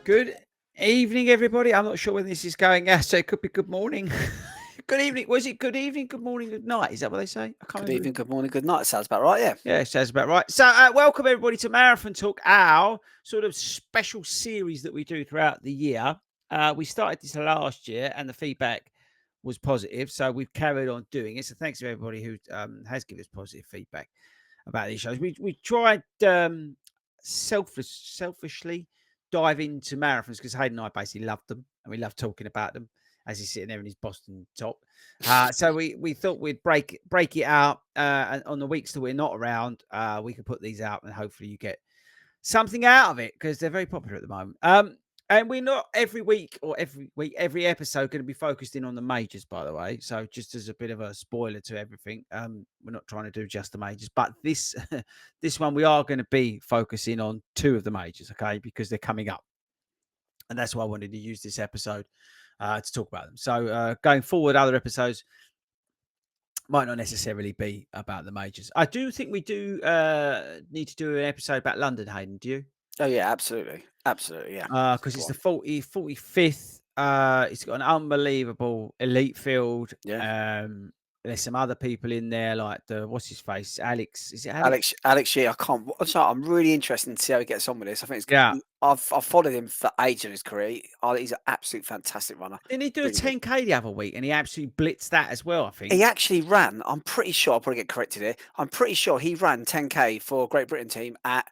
Good evening, everybody. I'm not sure when this is going out, so it could be good morning. Good evening. Was it good evening, good morning, good night? Is that what they say? I can't Good remember. evening, good morning, good night. Sounds about right, yeah. Yeah, sounds about right. So, welcome everybody to Marathon Talk, our sort of special series that we do throughout the year. We started this last year, and the feedback was positive, so we've carried on doing it. So, thanks to everybody who has given us positive feedback about these shows. We tried selfishly dive into marathons because Hayden and I basically loved them and we love talking about them as he's sitting there in his Boston top. So we thought we'd break it out and on the weeks that we're not around. We could put these out and hopefully you get something out of it because they're very popular at the moment. And we're not every week or every episode going to be focused in on the majors, by the way. So just as a bit of a spoiler to everything, we're not trying to do just the majors, but this this one we are going to be focusing on two of the majors, okay, because they're coming up, and that's why I wanted to use this episode to talk about them. So going forward, other episodes might not necessarily be about the majors. I do think we do need to do an episode about London, Hayden. Do you? Oh yeah, absolutely. Absolutely, yeah. Because it's the 45th. It's got an unbelievable elite field. Yeah. There's some other people in there, like the what's his face, Alex. Is it Alex? Alex Yee, I'm really interested to see how he gets on with this. I think it's Yeah. I've followed him for ages in his career. He's an absolute fantastic runner. Didn't he do a Really good. 10K the other week, and he absolutely blitzed that as well? I He think. actually ran, I'm pretty sure, I'll probably get corrected here. I'm pretty sure he ran 10K for a Great Britain team at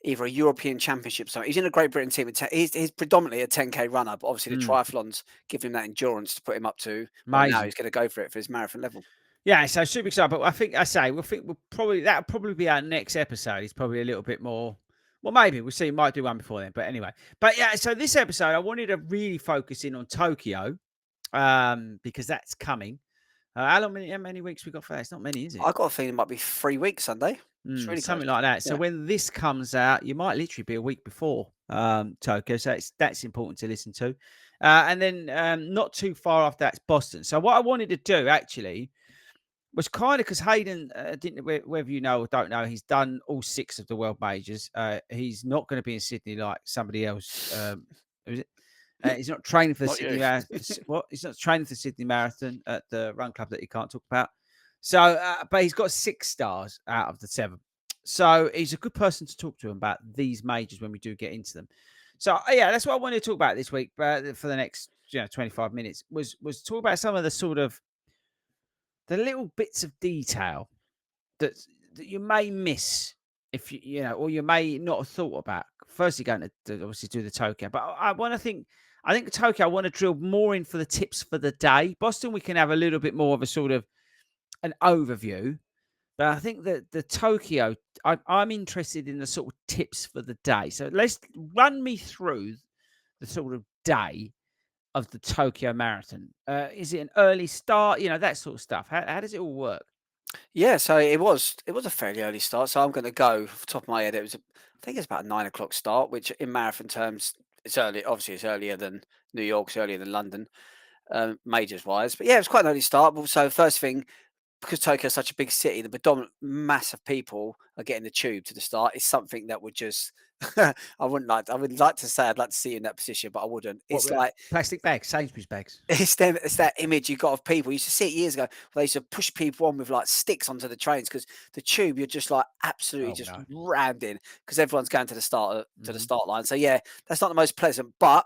either a European Championship. So he's in a Great Britain team. He's predominantly a 10K runner, but obviously the Mm, triathlons give him that endurance to put him up to. Well, now amazing. he's going to go for it for his marathon level. Yeah, so super excited. But we'll probably that'll probably be our next episode. It's probably a little bit more. Well, maybe we'll see. Might do one before then. But anyway, yeah. So this episode, I wanted to really focus in on Tokyo, because that's coming. How many weeks we got for that? It's not many, is it? I got a feeling it might be 3 weeks Sunday. It's really close. Something like that. So Yeah. when this comes out, you might literally be a week before Tokyo. So that's important to listen to. And then not too far after that's Boston. So what I wanted to do actually was kind of because Hayden didn't, whether you know or don't know, he's done all 6 of the world majors. He's not going to be in Sydney like somebody else. Who is it? He's not training for the Not Sydney you. What? He's not training for the Sydney Marathon at the run club that he can't talk about. So, but he's got 6 stars out of the 7. So he's a good person to talk to about these majors when we do get into them. So yeah, that's what I wanted to talk about this week. But for the next 25 minutes was talk about some of the sort of the little bits of detail that you may miss if or you may not have thought about. Firstly, going to obviously do the Tokyo, but I want to think. I think Tokyo, I want to drill more in for the tips for the day. Boston, we can have a little bit more of a sort of an overview, but I think that the Tokyo, I'm interested in the sort of tips for the day. So let's run me through the sort of day of the Tokyo Marathon. Is it an early start? That sort of stuff. How does it all work? Yeah, so it was a fairly early start. So I'm going to go off the top of my head. I think it's about a 9 o'clock start, which in marathon terms, it's early. Obviously, it's earlier than New York, it's earlier than London, majors wise. But yeah, it's quite an early start. So first thing, because Tokyo is such a big city, the predominant mass of people are getting the tube to the start. Is something that would just I would like to say I'd like to see you in that position, but I wouldn't. What It's with that? like Plastic bags, Sainsbury's bags. it's that image you got of people. You used to see it years ago. Where they used to push people on with like sticks onto the trains because the tube you're just like absolutely Oh just no. rammed in because everyone's going to the Mhm. start line. So yeah, that's not the most pleasant, but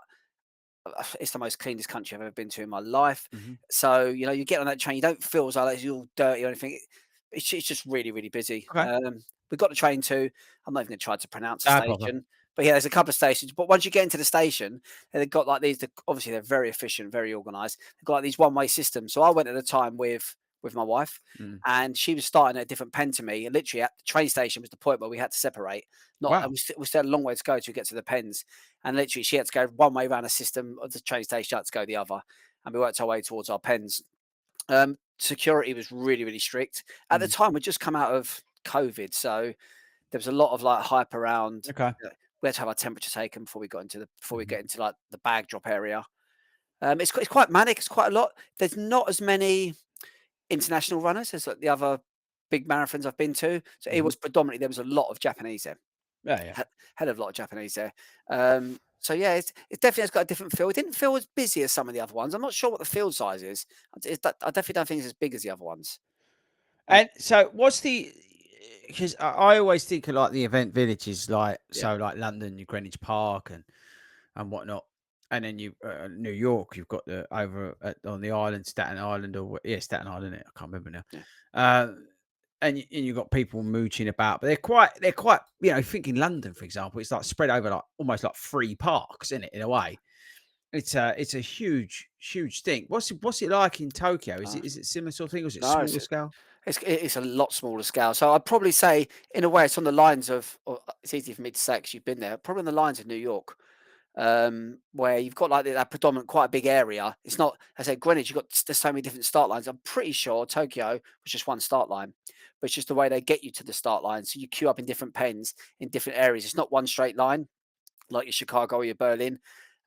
it's the most cleanest country I've ever been to in my life. Mhm. So you get on that train, you don't feel as like it's all dirty or anything. It's just really really busy. Okay. We got the train too. I'm not even going to try to pronounce the No problem. station, but yeah, there's a couple of stations. But once you get into the station, they've got like these. Obviously, they're very efficient, very organised. They've got like these one-way systems. So I went at the time with my wife, Mm. and she was starting at a different pen to me. And literally at the train station was the point where we had to separate. Not, and Wow. we still had a long way to go to get to the pens. And literally, she had to go one way around a system of the train station, she had to go the other, and we worked our way towards our pens. Security was really, really strict. At the Mhm. time, we'd just come out of COVID, so there was a lot of like hype around. Okay. We had to have our temperature taken before we Mhm. get into like the bag drop area. It's quite manic. It's quite a lot. There's not as many international runners as like the other big marathons I've been to. So it Mhm. was predominantly there was a lot of Japanese there. Yeah, yeah. Hell of a lot of Japanese there. Um, So yeah, it definitely has got a different feel. It didn't feel as busy as some of the other ones. I'm not sure what the field size is. I definitely don't think it's as big as the other ones. Uh, And so, what's the? Because I always think of like the event villages, like yeah, so, like London, you Greenwich Park and whatnot, and then you New York, you've got the over on the island, Staten Island, or yeah, Staten Island. I can't remember now. yeah, Uh, and you've got people mooching about, but they're quite, think in London, for example, it's like spread over like almost like three parks, isn't it? In a way, it's a huge thing. What's it like in Tokyo? Is no, it similar sort of thing, or is it no, smaller scale? it's a lot smaller scale. So I'd probably say, in a way, it's on the lines of. Or it's easy for me to say because you've been there. Probably on the lines of New York, where you've got like that predominant, quite a big area. It's not, I say Greenwich, you've got there's so many different start lines. I'm pretty sure Tokyo was just one start line, but it's just the way they get you to the start line. So you queue up in different pens in different areas. It's not one straight line like your Chicago or your Berlin.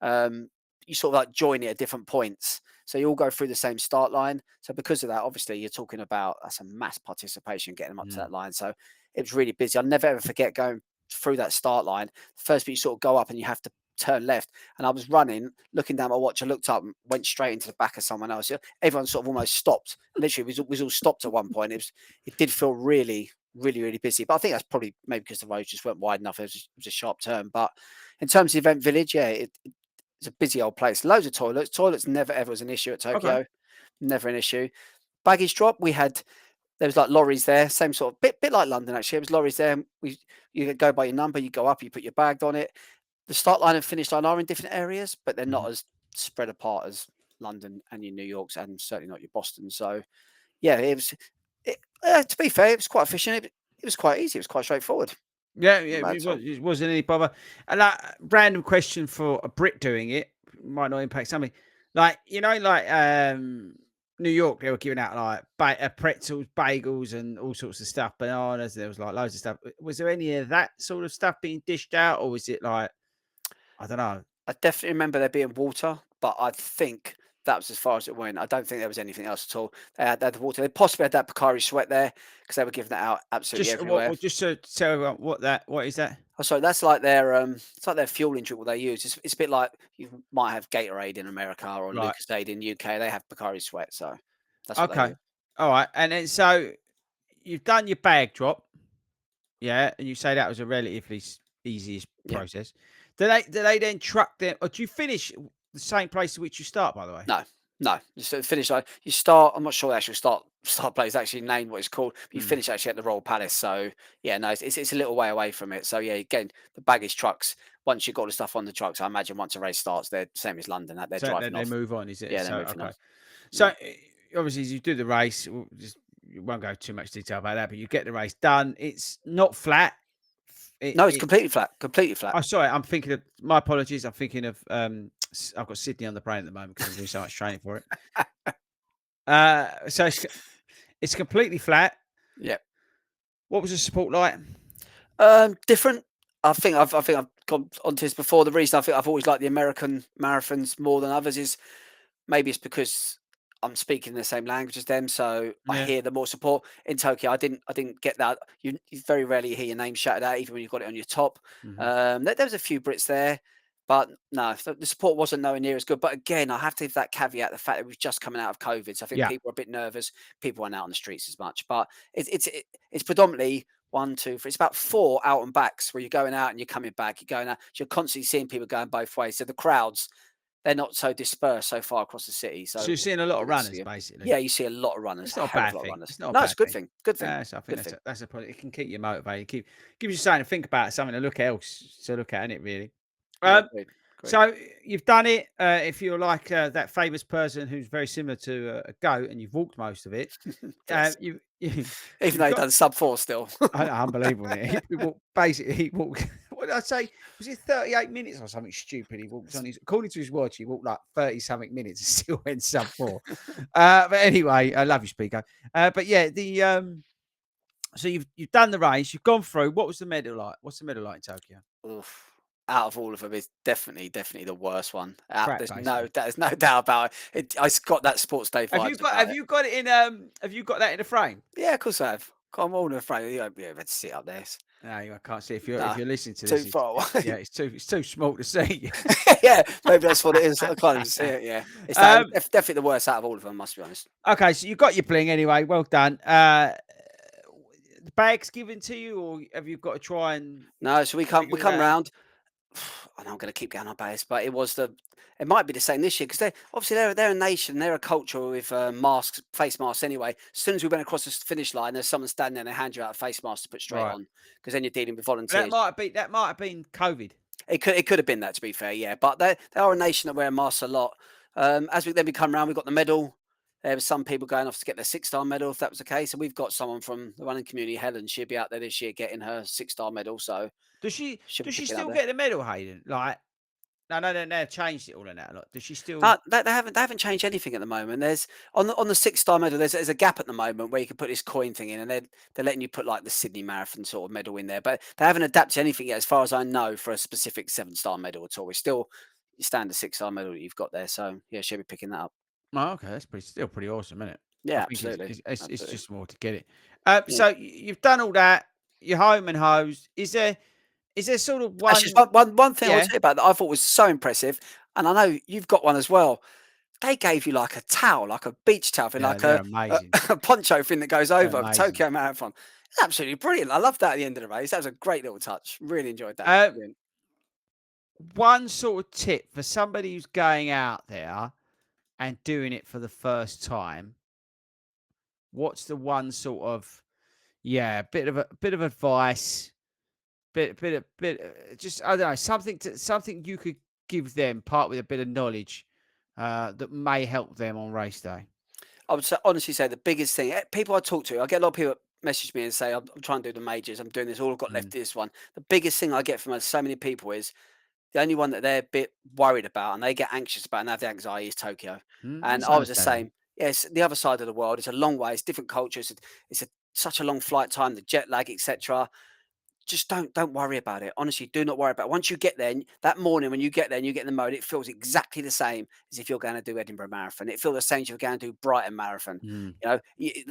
Um, you sort of like join it at different points. So you all go through the same start line. So because of that, obviously you're talking about that's a mass participation getting them up to Mm, that line. So it was really busy. I'll never ever forget going through that start line. First bit you sort of go up and you have to turn left. And I was running, looking down my watch. I looked up and went straight into the back of someone else. Everyone sort of almost stopped. Literally, was all stopped at one point. It did feel really busy. But I think that's probably maybe because the roads just weren't wide enough. It was a sharp turn. But in terms of event village, yeah, it's a busy old place. Loads of toilets. Toilets never ever was an issue at okay. Tokyo. Never an issue. Baggage drop. There was like lorries there, same sort of bit like London actually. It was lorries there. You go by your number, you go up, you put your bag on it. The start line and finish line are in different areas, but they're Mhm. not as spread apart as London and your New Yorks, and certainly not your Boston. So yeah, it was. To be fair, it was quite efficient. It was quite easy. It was quite straightforward. Yeah, Not yeah, bad at all. it wasn't any bother. And that random question for a Brit doing it might not impact something. Like, like New York, they were giving out like pretzels, bagels, and all sorts of stuff, bananas. There was like loads of stuff. Was there any of that sort of stuff being dished out, or was it like I don't know? I definitely remember there being water, but I think that was as far as it went. I don't think there was anything else at all. They had the water. They possibly had that Pocari Sweat there because they were giving that out absolutely Just everywhere. just to tell everyone what is that? Oh, sorry, that's like their it's like their fueling drink what they use. It's a bit like you might have Gatorade in America or Right. Lucasade in UK. They have Pocari Sweat, so that's what they Okay. use. All right. And then so you've done your bag drop. Yeah, and you say that was a relatively easiest Yeah. process. Do they then truck them, or do you finish the same place at which you start? By the way, No, no. Just to finish like you start. I'm not sure the actual start place is actually named what it's called, but you mm. finish actually at the Royal Palace. So yeah, no, it's a little way away from it. So yeah, again, the baggage trucks. Once you've got the stuff on the trucks, I imagine once a race starts, they're same as London. That they're So then driving they off. move on, is it? Yeah, they're So moving okay. off. So Yeah. obviously, as you do the race, you won't go too much detail about that, but you get the race done. It's not flat. No, it's It. completely flat. Completely flat. Oh, sorry. I'm thinking of my apologies. I'm thinking of I've got Sydney on the brain at the moment because I'm doing so much training for it. So it's completely flat. Yeah. What was the support like? Different. I think I've gone onto this before. The reason I think I've always liked the American marathons more than others is maybe it's because I'm speaking the same language as them, so I Yeah. hear the more support. In Tokyo, I didn't get that. You very rarely hear your name shouted out, even when you've got it on your top. Hmm. There was a few Brits there, but no, the support wasn't nowhere near as good. But again, I have to give that caveat: the fact that we've just coming out of COVID, so I think Yeah. people are a bit nervous. People aren't out on the streets as much, but it's predominantly one, two, three. It's about four out and backs where you're going out and you're coming back. You're going out. So you're constantly seeing people going both ways. So the crowds they're not so dispersed so far across the city, So so you're seeing a lot it's of good to see runners, 'em. basically. Yeah, you see a lot of runners, It's a not a hell of bad a lot of thing. runners. It's not a No, it's bad a good thing. thing. Good thing. So I think Good thing. that's a point. It can keep you motivated. Gives you something to think about, something to look else to look at, it really. Yeah, Um, great. Great. so you've done it. If you're like that famous person who's very similar to a goat, and you've walked most of it, Bless him. you, you Even though you've he got done sub 4 still. unbelievable. Isn't it? He walked basically. He walked. What did I say? Was it 38 minutes or something stupid? He walked on his according to his watch. He walked like 30 something minutes and still went sub 4. But anyway, I love you, Speaker. But yeah, the so you've done the race, you've gone through. What was the medal like? What's the medal like in Tokyo? Oof. Out of all of them, it's definitely the worst one. Crap, basically. There's no doubt about it. It's got that sports day vibes about Have it. you got it in have you got that in a frame? Yeah, of course I have. Of I'm all afraid. You won't be able to sit up there. No, I can't see if No, you're listening to too this. far away. Yeah, it's too small to see. Yeah, maybe that's what it is. I can't even see it. Yeah, it's that. um, It's definitely the worst out of all of them. Must be honest. okay, so you got your bling anyway. Well done. The bag's given to you, or have you got to try and No, so we figure it come out? round. And I'm going to keep going on about this, but it might be the same this year because they're a nation, they're a culture with masks, face masks anyway. As soon as we went across the finish line, there's someone standing there and they hand you out a face mask to put straight Right. on because then you're dealing with That volunteers. might be COVID. It could have been that, to be fair, yeah. But they are a nation that wear masks a lot. As we come round, we've got the medal. There were some people going off to get their six-star medal, if that was the case. And we've got someone from the running community, Helen. She'll be out there this year getting her six-star medal, so Does she she'll be does she picking up still there. get the medal, Hayden? Like, no, no, no, they've changed it all in that. Like, does she still? No, they haven't changed anything at the moment. There's on the six-star medal. There's a gap at the moment where you can put this coin thing in, and they're letting you put like the Sydney Marathon sort of medal in there. But they haven't adapted anything yet, as far as I know, for a specific seven-star medal at all. It's still your standard six-star medal that you've got there. So yeah, she'll be picking that up. Oh, okay, that's still pretty awesome, isn't it? I Yeah, think absolutely, it's absolutely. just more to get it. Yeah. So you've done all that. You're home and hosed. Is there sort of Actually, one? one thing I will Yeah, tell you about that I thought was so impressive, and I know you've got one as well. They gave you like a towel, like a beach towel thing, yeah, like they're a, amazing. a poncho thing that goes They're over the amazing. Tokyo Marathon. It's absolutely brilliant. I love that at the end of the race. That was a great little touch. Really enjoyed that. Um, Brilliant. One sort of tip for somebody who's going out there and doing it for the first time. What's the one sort of, yeah, bit of advice, just I don't know, something you could give them, part with a bit of knowledge that may help them on race day. I would honestly say the biggest thing, people I talk to, I get a lot of people message me and say, I'm trying to do the majors, I'm doing this, all I've got Mm. left is this one. The biggest thing I get from so many people is the only one that they're a bit worried about and they get anxious about and have the anxiety is Tokyo. And It's I was the understandable. same. Yes, the other side of the world. It's a long way. It's different cultures. Such a long flight time, the jet lag, etc. Just don't worry about it. Honestly, do not worry about it. Once you get there, that morning when you get there and you get in the mode, it feels exactly the same as if you're going to do Edinburgh Marathon. It feels the same as if you're going to do Brighton Marathon, Mm.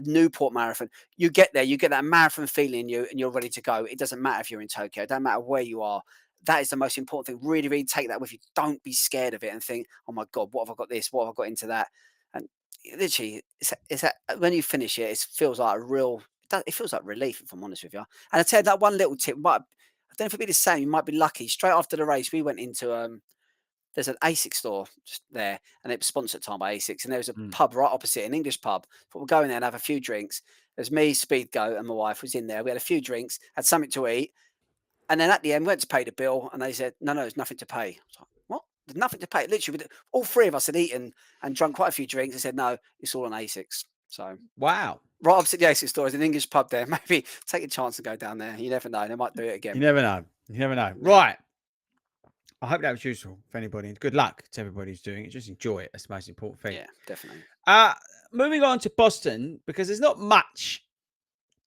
Newport Marathon. You get there, you get that marathon feeling in you, and you're ready to go. It doesn't matter if you're in Tokyo. It doesn't matter where you are. That is the most important thing. Really, really take that with you. Don't be scared of it and think, "Oh my God, what have I got this? What have I got into that?" And literally, it's that when you finish it, it feels like a real. It feels like relief, if I'm honest with you. And I tell you that one little tip. I don't know if it'd be the same. You might be lucky. Straight after the race, we went into there's an ASIC store just there, and it was sponsored time by ASICs. And there was a Mm. pub right opposite, an English pub. But we'll go in there and have a few drinks. There's me, Speed Goat, and my wife was in there. We had a few drinks, had something to eat, and then at the end, we went to pay the bill, and they said, "No, no, there's nothing to pay." I was like, "What? There's nothing to pay?" Literally, all three of us had eaten and drunk quite a few drinks. They said, "No, it's all on ASICs." So Wow. right opposite the ASIC store is an English pub there. Maybe take a chance and go down there. You never know; they might do it You again. never know. You never know. No. Right. I hope that was useful for anybody, and good luck to everybody who's doing it. Just enjoy it. That's the most important thing. Yeah, definitely. Uh, Moving on to Boston, because there's not much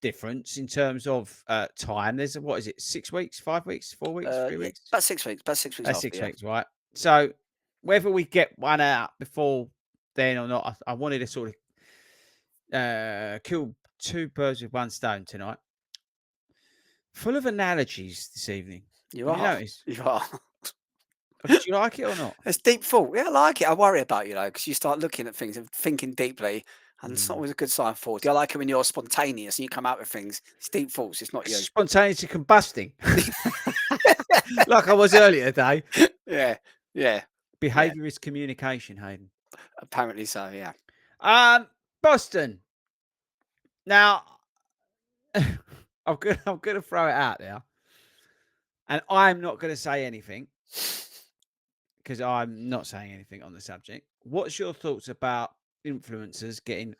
difference in terms of time. There's what is it, 6 weeks, 5 weeks, 4 weeks, three Yeah, weeks? about 6 weeks. About 6 weeks That's after. six Yeah, weeks, right? So whether we get one out before then or not, I wanted to sort of kill two birds with one stone tonight. Full of analogies this evening. you Have you are. noticed? You are. Did you like it or not? It's deep thought. Yeah, I like it. I worry about because you start looking at things and thinking deeply, and it's not Mm. always a good sign for you. I like it when you're spontaneous and you come out with things. It's deep thoughts. It's not you. Spontaneously combusting, like I was earlier today. Yeah, yeah, yeah. Behavior is communication, Hayden. Apparently so. Yeah. Um, Boston. Now, I'm gonna throw it out there, and I'm not gonna say anything because I'm not saying anything on the subject. What's your thoughts about influencers getting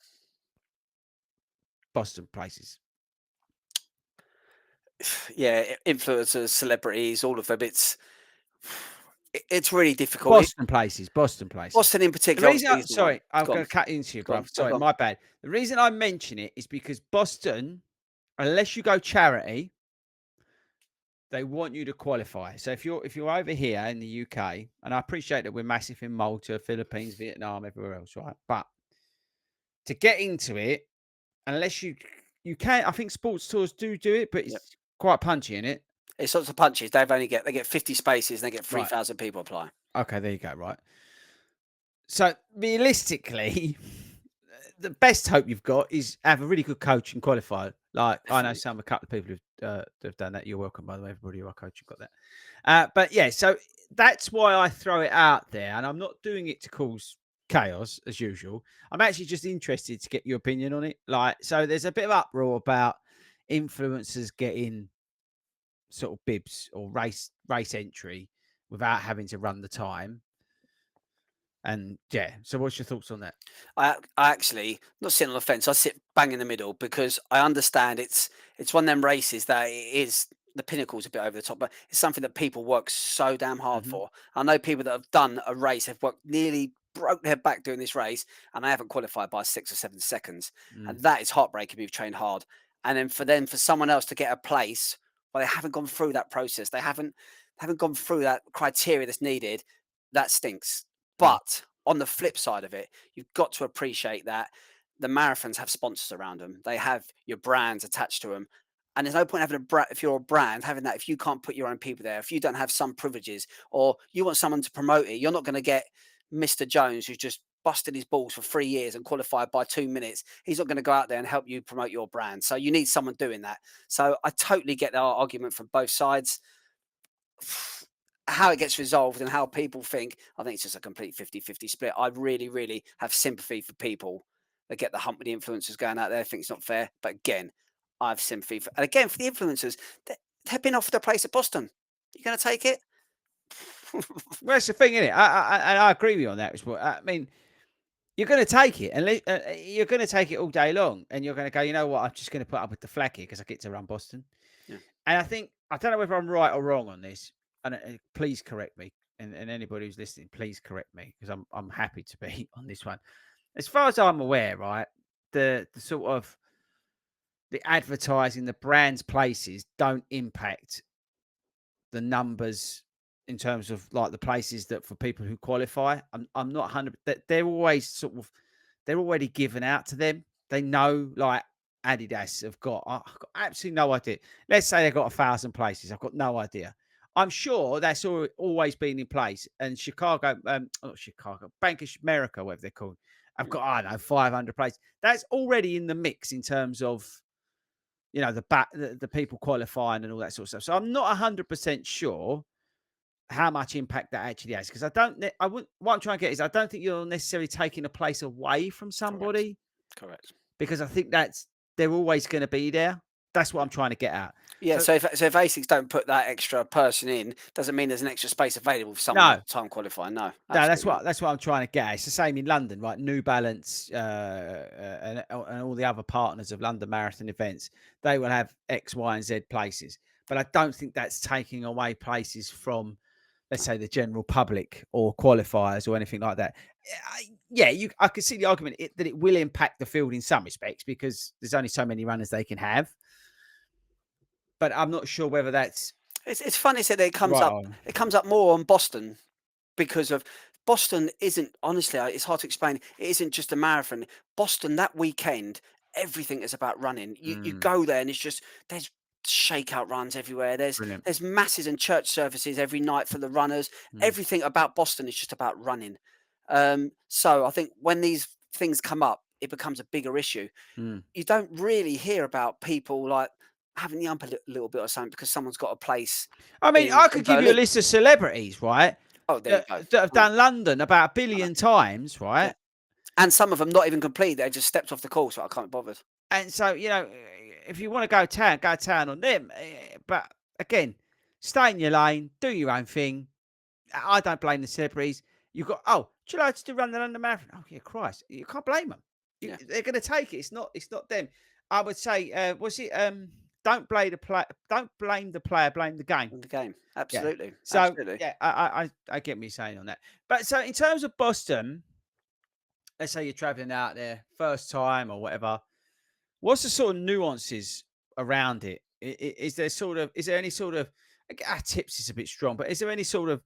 Boston places? Yeah, influencers, celebrities, all of them. It's really difficult. Boston places, Boston places. Boston in The particular, reason obviously, is the one. sorry, I'm Go on, gonna cut into you, go on, bruv. no, Sorry, go on. my bad. The reason I mention it is because Boston, unless you go charity, they want you to qualify. So if you're over here in the UK, and I appreciate that we're massive in Malta, Philippines, Vietnam, everywhere else, right? But to get into it, unless You can. I think sports tours do it, but Yep. it's quite punchy in it. It's sorts of punches. They get 50 spaces and they get Right. 3,000 people apply. Okay. There you go. Right. So realistically, the best hope you've got is have a really good coach and qualify. Like I know Definitely. a couple of people who've have done that. You're welcome, by the way. Everybody who I coach, you've got that. But yeah, so that's why I throw it out there, and I'm not doing it to cause chaos as usual. I'm actually just interested to get your opinion on it. Like, so there's a bit of uproar about influencers getting sort of bibs or race entry without having to run the time. And yeah, so what's your thoughts on that? I actually not sit on the fence. I sit bang in the middle because I understand it's one of them races that it is the pinnacle's a bit over the top, but it's something that people work so damn hard Hmm. for. I know people that have done a race have worked nearly broke their back doing this race, and they haven't qualified by 6 or 7 seconds, Mm, and that is heartbreaking. We've trained hard, and then for someone else to get a place, well, they haven't gone through that process. They haven't gone through that criteria that's needed. That stinks. mm, But on the flip side of it, you've got to appreciate that the marathons have sponsors around them. They have your brands attached to them. And there's no point having a brand if you're a brand having that if you can't put your own people there, if you don't have some privileges, or you want someone to promote it, you're not going to get Mr. Jones who's just busted his balls for 3 years and qualified by 2 minutes. He's not going to go out there and help you promote your brand. So you need someone doing that. So I totally get the argument from both sides. How it gets resolved and how people think, I think it's just a complete 50-50 split. I really, really have sympathy for people that get the hump with the influencers going out there, think it's not fair. But again, I have sympathy for, and again, for the influencers, they've been offered a place at Boston. You going to take it? well, that's the thing, isn't it? I agree with you on that as well. I mean, you're going to take it, and you're going to take it all day long, and you're going to go, you know what? I'm just going to put up with the flack here because I get to run Boston. Yeah, And I think I don't know whether I'm right or wrong on this, and please correct me. And anybody who's listening, please correct me because I'm happy to be on this one. As far as I'm aware, right, the sort of the advertising, the brands, places don't impact the numbers in terms of like the places that for people who qualify. I'm not 100. They're always sort of they're already given out to them. They know like Adidas have got. I've got absolutely no idea. Let's say they've got 1,000 places. I've got no idea. I'm sure that's always been in place. And Chicago, not Chicago, Bank of America, whatever they're called, I've yeah, got I don't know 500 places. That's already in the mix in terms of the people qualifying and all that sort of stuff. So I'm not 100% sure how much impact that actually has because I don't. I wouldn't. What I'm trying to get is I don't think you're necessarily taking a place away from correct, somebody correct. because I think they're always going to be there. That's what I'm trying to get at. Yeah, So so if ASICs don't put that extra person in, doesn't mean there's an extra space available for someone no, at time qualifying. No, no, that's absolutely not. what that's what I'm trying to get at. It's the same in London, right? New Balance and all the other partners of London Marathon events, they will have X, Y, and Z places. But I don't think that's taking away places from, let's say, the general public or qualifiers or anything like that. Yeah, I can see the argument that it will impact the field in some respects because there's only so many runners they can have. But I'm not sure whether that's It's funny that it comes right up. on. It comes up more on Boston because of Boston isn't honestly. It's hard to explain. It isn't just a marathon. Boston that weekend, everything is about running. You Mm, go there and it's just there's shakeout runs everywhere. brilliant. There's masses and church services every night for the runners. Mm, Everything about Boston is just about running. So I think when these things come up, it becomes a bigger issue. mm. You don't really hear about people like having the ump a little bit or something because someone's got a place I mean, in I could give you a Berlin. list of celebrities, right, Oh, there you go. that have I know, done London about a I know. billion times, Yeah. right? And some of them not even complete. They just stepped off the course. So I can't be bothered. And so, if you want to go town on them. But again, stay in your lane, do your own thing. I don't blame the celebrities. You've got, oh, do you like to run the London Marathon? Oh, yeah, Christ. You can't blame them. Yeah. They're going to take it. It's not them. I would say, was it, don't blame the player, blame the game. In the game. Yeah. Absolutely. So, Absolutely. yeah, I get what you're saying on that. But so in terms of Boston, let's say you're traveling out there first time or whatever, what's the sort of nuances around it? Is there any sort of tips is a bit strong, but is there any sort of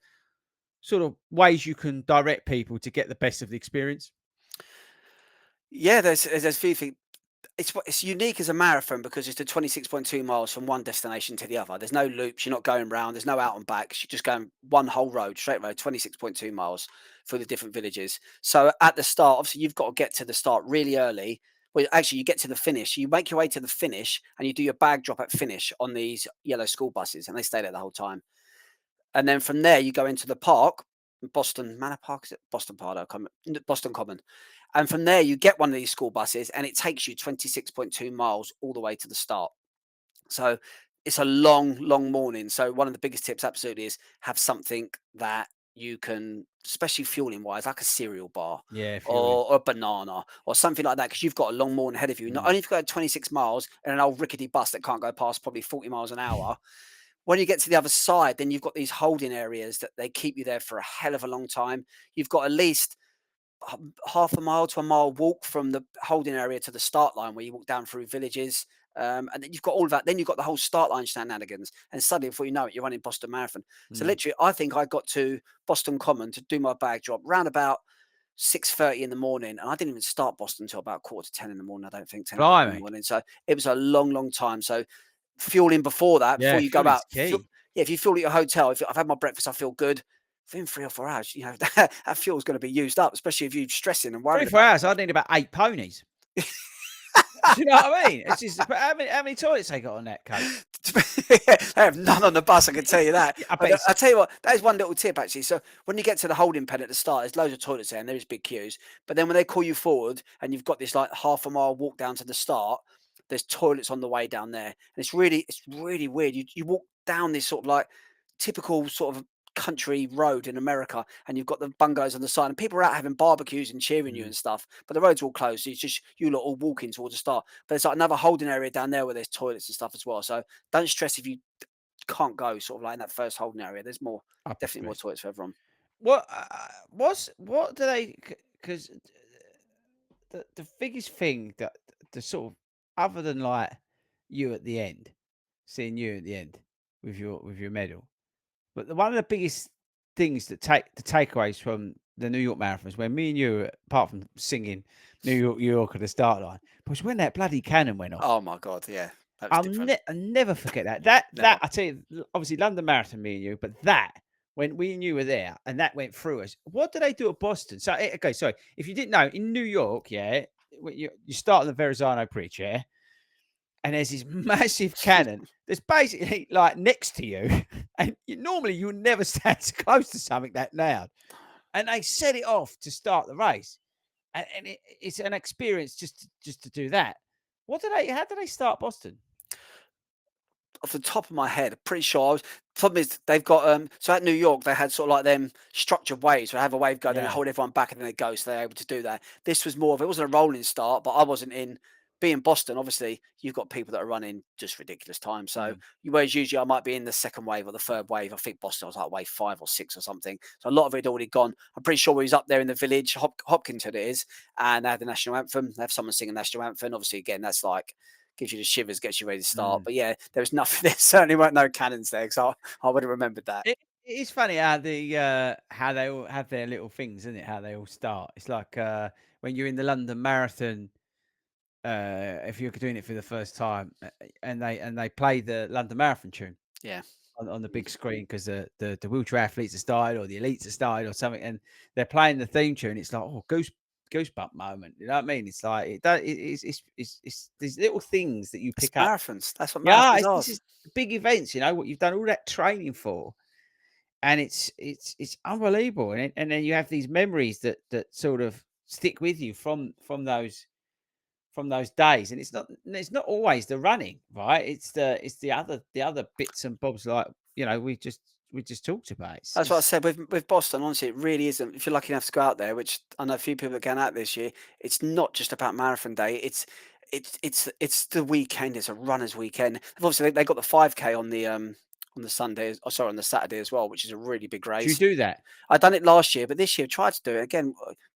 ways you can direct people to get the best of the experience? Yeah, there's a few things. it's unique as a marathon because it's the 26.2 miles from one destination to the other. There's no loops. You're not going round. There's no out and backs. You're just going one whole road, straight road, 26.2 miles through the different villages. So at the start, obviously, you've got to get to the start really early. Well, actually, you get to the finish. You make your way to the finish, and you do your bag drop at finish on these yellow school buses, and they stay there the whole time. And then from there, you go into the park, Boston Manor Park, is it Boston Park? Boston Common. And from there, you get one of these school buses, and it takes you 26.2 miles all the way to the start. So it's a long, long morning. So one of the biggest tips, absolutely, is have something that you can, especially fueling wise, like a cereal bar Yeah, fueling. or a banana or something like that, because you've got a long morning ahead of you. Not Mm. only have you got 26 miles and an old rickety bus that can't go past probably 40 miles an hour, when you get to the other side, then you've got these holding areas that they keep you there for a hell of a long time. You've got at least half a mile to a mile walk from the holding area to the start line where you walk down through villages. And then you've got all of that. Then you've got the whole start line shenanigans. And suddenly, before you know it, you're running Boston Marathon. So Mm. literally, I think I got to Boston Common to do my bag drop round about 6:30 in the morning, and I didn't even start Boston until about quarter to 10 in the morning. I don't think 10 o'clock in the Blimey. morning. So it was a long, long time. So fueling before that, before Yeah, you go fueling's out, key. yeah, if you fuel at your hotel, if I've had my breakfast, I feel good. Within 3 or 4 hours, that fuel's going to be used up, especially if you're stressing and Three, worrying four about hours, stuff. I'd need about 8 ponies. Do you know what I mean? It's just, but how many toilets they got on that coach? They have none on the bus, I can tell you that. Yeah, I bet it's I tell you what, that is one little tip actually. So when you get to the holding pen at the start, there's loads of toilets there and there is big queues. But then when they call you forward and you've got this like half a mile walk down to the start, there's toilets on the way down there. And it's really weird. You walk down this sort of like typical sort of country road in America, and you've got the bungalows on the side, and people are out having barbecues and cheering you mm, and stuff. But the road's all closed, so it's just you lot all walking towards the start. But there's like another holding area down there where there's toilets and stuff as well. So don't stress if you can't go sort of like in that first holding area. There's more, upper definitely more stress. toilets for everyone. What do they? Because the biggest thing that the sort of other than like you at the end, seeing you at the end with your medal, but one of the biggest things that take the takeaways from the New York Marathon is when me and you, apart from singing New York" at the start line, was when that bloody cannon went off. Oh my god, yeah, that was different. I'll never forget that. That Never. I tell you, obviously London Marathon, me and you, but that when we and you were there and that went through us. What do they do at Boston? So okay, sorry, if you didn't know, in New York, yeah, when you start on the Verrazano Bridge, yeah, and there's this massive cannon that's basically like next to you, and normally you would never stand so close to something that loud, and they set it off to start the race, and it's an experience just to do that. What do they? How do they start Boston? Off the top of my head, I'm pretty sure I was. Problem is, they've got so at New York they had sort of like them structured waves. So they have a wave go, then they Yeah. hold everyone back, and then it goes. So they're able to do that. This was more of it wasn't a rolling start, but I wasn't in. Being Boston, obviously, you've got people that are running just ridiculous time. So, Mm. whereas usually I might be in the second wave or the third wave, I think Boston was like wave 5 or 6 or something. So a lot of it had already gone. I'm pretty sure we was up there in the village, Hopkinton it is, and they had the national anthem. They have someone singing national anthem. Obviously, again, that's like gives you the shivers, gets you ready to start. Mm. But yeah, there was nothing. There certainly weren't no cannons there, because I would have remembered that. It is funny how they all have their little things, isn't it? How they all start. It's like when you're in the London Marathon, if you're doing it for the first time, and they play the London Marathon tune Yeah, on the big screen because the wheelchair athletes are started or the elites are started or something, and they're playing the theme tune. It's like goosebump moment. You know what I mean? It's like it's these little things that you it's pick up. marathons. That's what Yeah, marathons are. this is big events. You know what you've done all that training for. And it's unbelievable, and then you have these memories that sort of stick with you from those days, and it's not always the running, right? It's the other bits and bobs like we just talked about. That's what I It's said with Boston. Honestly, it really isn't. If you're lucky enough to go out there, which I know a few people that going out this year, it's not just about marathon day. It's the weekend. It's a runner's weekend. Obviously, they got the 5K on the Sunday. Oh, sorry, on the Saturday as well, which is a really big do you race. do that? I done it last year, but this year I tried to do it again.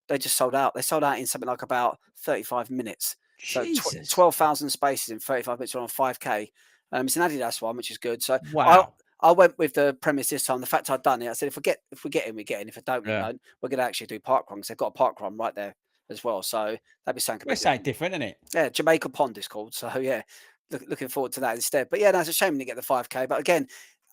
They just sold out. They sold out in something like about 35 minutes. So Jesus, 12,000 spaces in 35 minutes on a 5K. It's an Adidas one, which is good. So I wow, I went with the premise this time. The fact I'd done it, I said if we get in, we get in. If I don't, we yeah, don't. We're going to actually do park run because they've got a park run right there as well. So that'd be something Well, completely it's something different. different, isn't it? Yeah, Jamaica Pond is called. So yeah, looking forward to that instead. But yeah, no, it's a shame when you get the 5K. But again,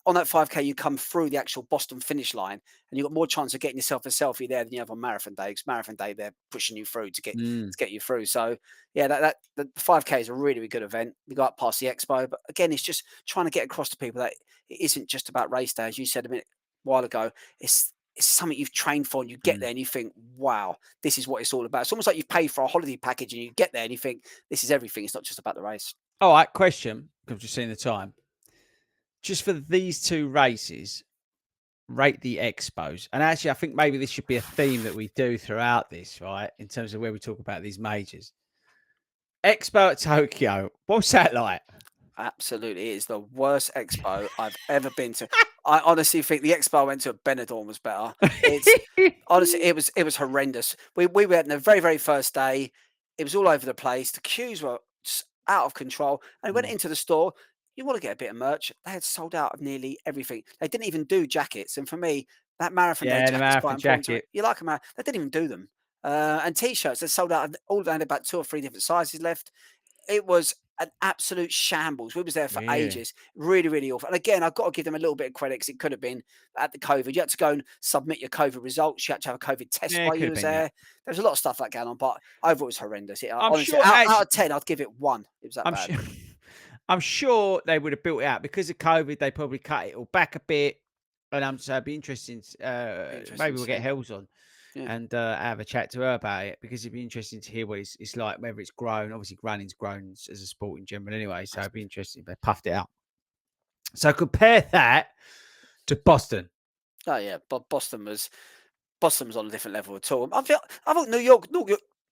on that 5K, you come through the actual Boston finish line, and you've got more chance of getting yourself a selfie there than you have on marathon day. Because marathon day, they're pushing you through Mm, to get you through. So yeah, the 5K is a really, really good event. We got up past the expo, but again, it's just trying to get across to people that it isn't just about race day, as you said while ago. It's something you've trained for, and you get mm. there and you think, wow, this is what it's all about. It's almost like you've paid for a holiday package, and you get there and you think, this is everything. It's not just about the race. All right, question. I've just seen the time. Just for these two races, rate the expos. And actually, I think maybe this should be a theme that we do throughout this, right? In terms of where we talk about these majors. Expo at Tokyo. What's that like? Absolutely, it is the worst expo I've ever been to. I honestly think the expo I went to at Benidorm was better. It's honestly, it was horrendous. We went the very very first day. It was all over the place. The queues were just out of control. And we went Mm. into the store. You want to get a bit of merch? They had sold out of nearly everything. They didn't even do jackets. And for me, that marathon day Yeah, the jacket's quite marathon important to me. jacket. You like a marathon? They didn't even do them. And t-shirts, they sold out of all. They had about two or three different sizes left. It was an absolute shambles. We was there for Really? ages. Really, really awful. And again, I've got to give them a little bit of credit because it could have been at the COVID. You had to go and submit your COVID results. You had to have a COVID test Yeah, it while could you have was been that. there. There was a lot of stuff like going on, but overall it was horrendous. I'm Honestly, sure out actually of 10, I'd give it one. It was that I'm bad. sure I'm sure they would have built it out because of COVID. They probably cut it all back a bit, and so it'd be interesting. Be interesting Maybe to we'll get see. Hells on Yeah. and have a chat to her about it because it'd be interesting to hear what it's like, whether it's grown. Obviously, running's grown as a sport in general, anyway. So it'd be interesting if they puffed it out. So compare that to Boston. Oh yeah, but Boston was on a different level at all. I thought New York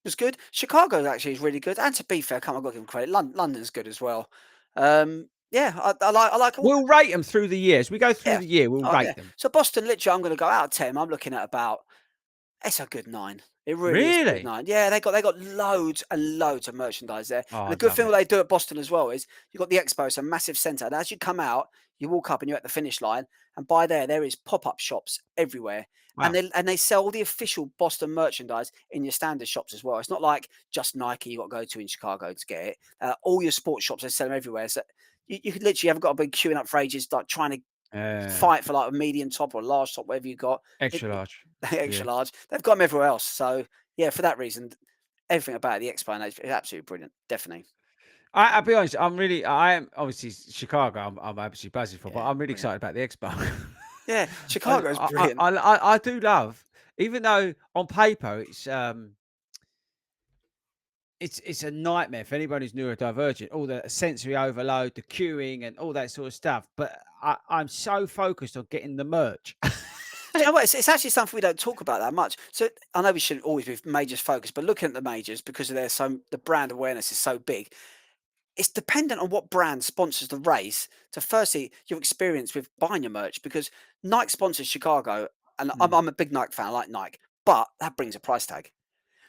was good. Chicago actually is really good. And to be fair, come on, I've got to give them credit. London's good as well. Yeah, I like all. We'll rate them through the years. We go through Yeah. the year. We'll Oh yeah. rate them. So Boston, literally, I'm going to go out of 10. I'm looking at about. It's a good 9. It really is a good Really? 9. Yeah, they got loads and loads of merchandise there. Oh, And the I'd good love thing it. what they do at Boston as well is you've got the expo, it's a massive centre. And as you come out, you walk up and you're at the finish line. And by there is pop-up shops everywhere. And Wow. they sell the official Boston merchandise in your standard shops as well. It's not like just Nike you got to go to in Chicago to get it. All your sports shops, they sell them everywhere. So you could literally haven't got to be queuing up for ages, like trying to Uh, fight for like a medium top or a large top, whatever you got. It, extra large. Yeah. extra large. They've got them everywhere else. So yeah, for that reason, everything about the Expo is absolutely brilliant. Definitely. I'll be honest. I am obviously Chicago. I'm absolutely buzzing for, but Yeah, I'm really brilliant. excited about the expo. Yeah, I, Chicago is I, brilliant. I, I do love, even though on paper it's a nightmare for anybody who's neurodivergent. All the sensory overload, the queuing, and all that sort of stuff. But I'm so focused on getting the merch. Do you know what? It's actually something we don't talk about that much. So I know we should always be majors focused, but looking at the majors because of the brand awareness is so big. It's dependent on what brand sponsors the race to firstly your experience with buying your merch because Nike sponsors Chicago, and I'm, Mm. I'm a big Nike fan. I like Nike, but that brings a price tag.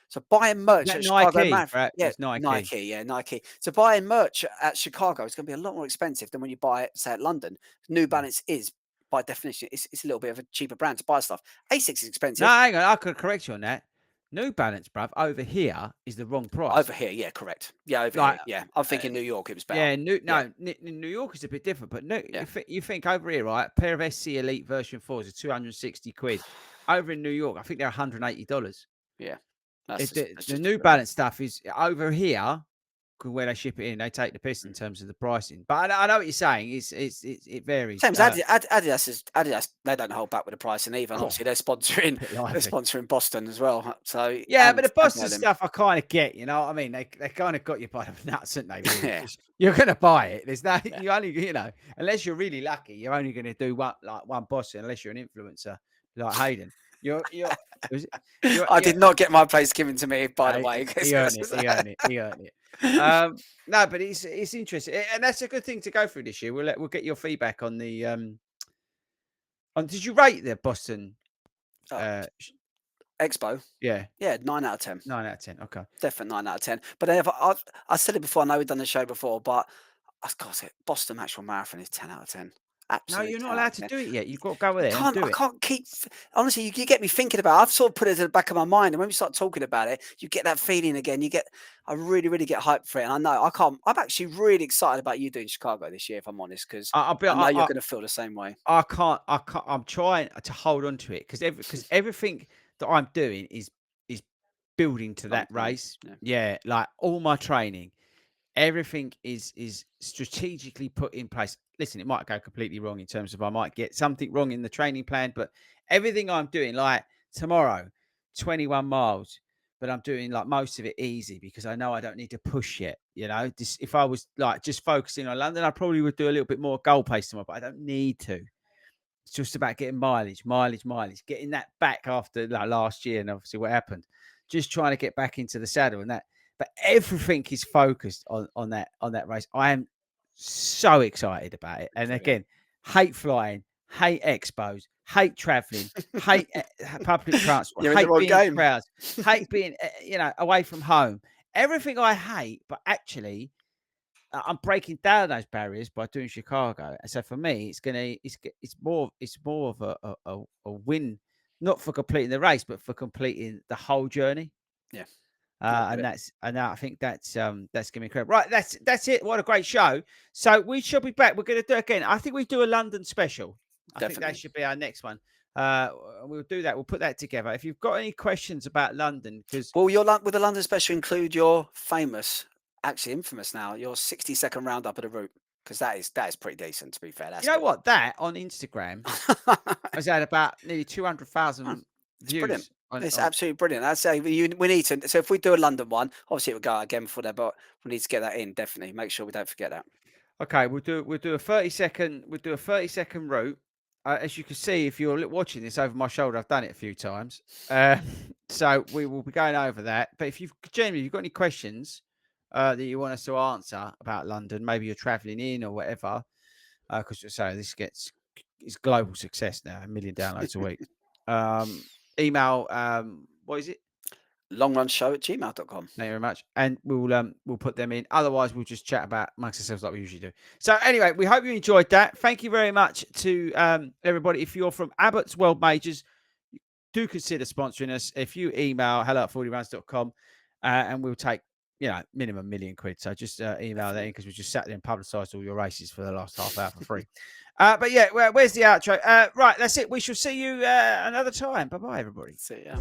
So buying Is merch that at Chicago Nike? Marathon, Right, yeah, it's Nike. Nike, yeah, Nike. So buying merch at Chicago is going to be a lot more expensive than when you buy it, say, at London. New Mm. Balance is, by definition, it's a little bit of a cheaper brand to buy stuff. Asics is No, expensive. hang on. I could correct you on that. New Balance, bruv, over here is the wrong price. Over here, yeah, correct. Yeah, over here, Like, yeah. I'm uh, thinking New York, it was better. yeah, Yeah, New York is a bit different, but no, yeah, you think over here, right? A pair of SC Elite version 4s are 260 quid. Over in New York, I think they're $180. yeah. The That's the just New different, isn't it? Balance stuff is over here, 'cause where they ship it in, they take the piss in Mm. terms of the pricing. But I know what you're saying. It varies. Same as Adidas. They don't hold back with the pricing either, and Cool, obviously they're sponsoring bit they're lively. sponsoring Boston as well. So Yeah, but the and Boston Berlin, stuff I kind of get, you know what I mean? They kind of got you by the nuts, haven't they? Really, yeah, because you're going to buy it. There's no, yeah. you only, unless you're really lucky, you're only going to do one Boston, unless you're an influencer like Hayden. You're, was it- I you're did not get my place given to me, by the way. he earned it. He earned it. He earned it. No, but it's interesting, and that's a good thing to go through this year. We'll get your feedback on the on. Did you rate the Boston? Oh, Expo, Yeah, yeah, 9 out of 10. 9 out of 10. Okay. Definitely 9 out of 10. But then if I said it before, I know we've done the show before, but I've got to say, Boston Actual Marathon is 10 out of 10. No, Absolute you're not 10 out allowed of to 10. do it yet. You've got to go there and do I it. can't keep honestly, you get me thinking about it. I've sort of put it to the back of my mind, and when we start talking about it, you get that feeling again. I really, really get hyped for it, and I know I can't. I'm actually really excited about you doing Chicago this year, if I'm honest, because I'll be. I know you're going to feel the same way. I can't. I can't. I'm trying to hold on to it because everything that I'm doing is building to Long that term, race. yeah, Yeah, like all my training, everything is strategically put in place. Listen, it might go completely wrong in terms of I might get something wrong in the training plan, but everything I'm doing, like tomorrow, 21 miles, but I'm doing like most of it easy because I know I don't need to push yet. This, if I was like just focusing on London, I probably would do a little bit more goal pace tomorrow, but I don't need to. It's just about getting mileage, getting that back after like last year and obviously what happened. Just trying to get back into the saddle and that. But everything is focused on that race. I am so excited about it. And brilliant. again, hate flying, hate expos, hate traveling, hate public transport, You're in the hate wrong being in game. crowds, hate being away from home. Everything I hate, but actually I'm breaking down those barriers by doing Chicago. And so for me, it's more of a win, not for completing the race, but for completing the whole journey. Yeah, I Uh, get and it. that's and I think that's gonna be incredible. Right, that's it. What a great show. So we shall be back. We're gonna do it again. I think we do a London special. I think that Definitely. should be our next one. Uh, we'll do that. We'll put that together. If you've got any questions about London, because Will will the London special include your famous, actually infamous now, your 60-second roundup of the route? Because that is pretty decent, to be fair. you That's know good. what, that on Instagram has had about nearly Oh, 200,000 it's brilliant. views on It's on absolutely brilliant. I'd say we need to. So if we do a London one, obviously it will go out again before that, but we need to get that in. Definitely make sure we don't forget that. Okay, we'll do a 30-second route. As you can see, if you're watching this over my shoulder, I've done it a few times. So we will be going over that. But if you've got any questions that you want us to answer about London, maybe you're travelling in or whatever, because this it's global success now, 1 million downloads a week. Email what is it? Longrunshow@gmail.com. Thank you very much. And we'll put them in. Otherwise, we'll just chat about amongst ourselves like we usually do. So anyway, we hope you enjoyed that. Thank you very much to everybody. If you're from Abbott's World Majors, do consider sponsoring us. If you email hello@fordyruns.com and we'll take minimum £1,000,000. So just email that in Definitely. because we just sat there and publicised all your races for the last half hour for free. But yeah, where's the outro? Right, that's it. We shall see you another time. Bye bye, everybody. See ya.